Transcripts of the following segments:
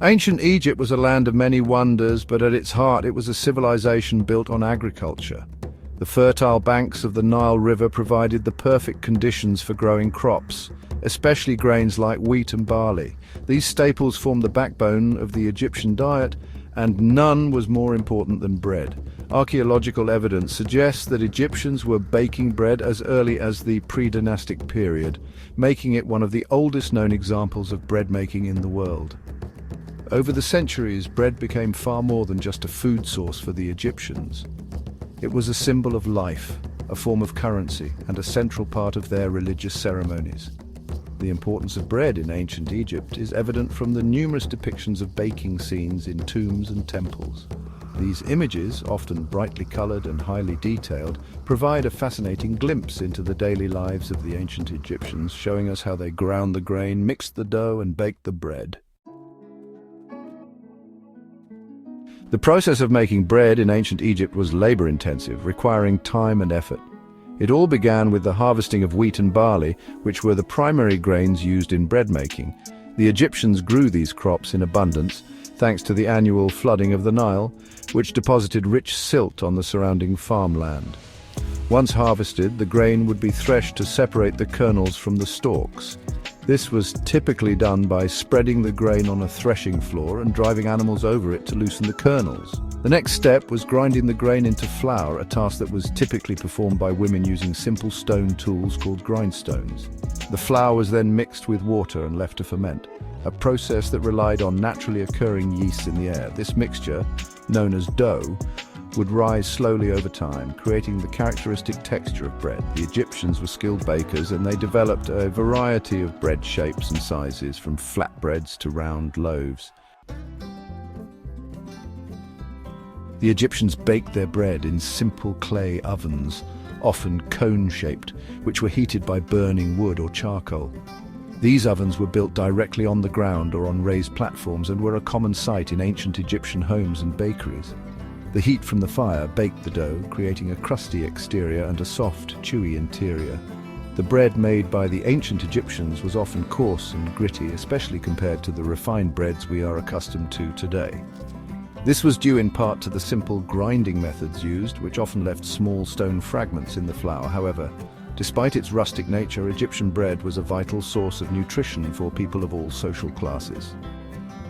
Ancient Egypt was a land of many wonders, but at its heart it was a civilization built on agriculture. The fertile banks of the Nile River provided the perfect conditions for growing crops, especially grains like wheat and barley. These staples formed the backbone of the Egyptian diet, and none was more important than bread. Archaeological evidence suggests that Egyptians were baking bread as early as the pre-dynastic period, making it one of the oldest known examples of bread making in the world. Over the centuries, bread became far more than just a food source for the Egyptians. It was a symbol of life, a form of currency, and a central part of their religious ceremonies. The importance of bread in ancient Egypt is evident from the numerous depictions of baking scenes in tombs and temples. These images, often brightly colored and highly detailed, provide a fascinating glimpse into the daily lives of the ancient Egyptians, showing us how they ground the grain, mixed the dough, and baked the bread. The process of making bread in ancient Egypt was labor-intensive, requiring time and effort. It all began with the harvesting of wheat and barley, which were the primary grains used in bread making. The Egyptians grew these crops in abundance, thanks to the annual flooding of the Nile, which deposited rich silt on the surrounding farmland. Once harvested, the grain would be threshed to separate the kernels from the stalks. This was typically done by spreading the grain on a threshing floor and driving animals over it to loosen the kernels. The next step was grinding the grain into flour, a task that was typically performed by women using simple stone tools called grindstones. The flour was then mixed with water and left to ferment, a process that relied on naturally occurring yeasts in the air. This mixture, known as dough, would rise slowly over time, creating the characteristic texture of bread. The Egyptians were skilled bakers, and they developed a variety of bread shapes and sizes, from flatbreads to round loaves. The Egyptians baked their bread in simple clay ovens, often cone-shaped, which were heated by burning wood or charcoal. These ovens were built directly on the ground or on raised platforms and were a common sight in ancient Egyptian homes and bakeries. The heat from the fire baked the dough, creating a crusty exterior and a soft, chewy interior. The bread made by the ancient Egyptians was often coarse and gritty, especially compared to the refined breads we are accustomed to today. This was due in part to the simple grinding methods used, which often left small stone fragments in the flour. However, despite its rustic nature, Egyptian bread was a vital source of nutrition for people of all social classes.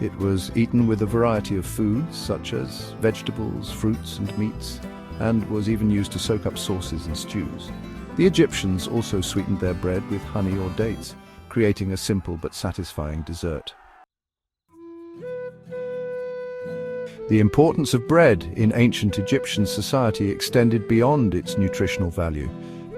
It was eaten with a variety of foods, such as vegetables, fruits, and meats, and was even used to soak up sauces and stews. The Egyptians also sweetened their bread with honey or dates, creating a simple but satisfying dessert. The importance of bread in ancient Egyptian society extended beyond its nutritional value.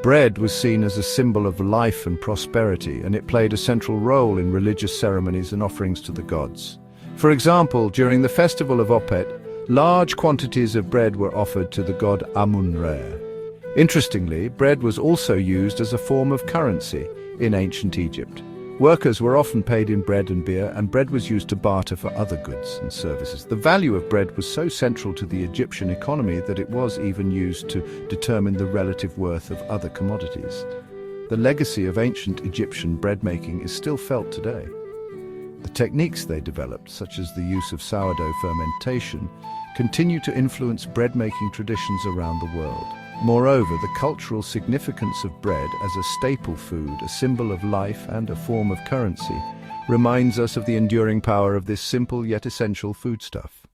Bread was seen as a symbol of life and prosperity, and it played a central role in religious ceremonies and offerings to the gods. For example, during the festival of Opet, large quantities of bread were offered to the god Amun-Re. Interestingly, bread was also used as a form of currency in ancient Egypt. Workers were often paid in bread and beer, and bread was used to barter for other goods and services. The value of bread was so central to the Egyptian economy that it was even used to determine the relative worth of other commodities. The legacy of ancient Egyptian bread making is still felt today. The techniques they developed, such as the use of sourdough fermentation, continue to influence bread-making traditions around the world. Moreover, the cultural significance of bread as a staple food, a symbol of life and a form of currency, reminds us of the enduring power of this simple yet essential foodstuff.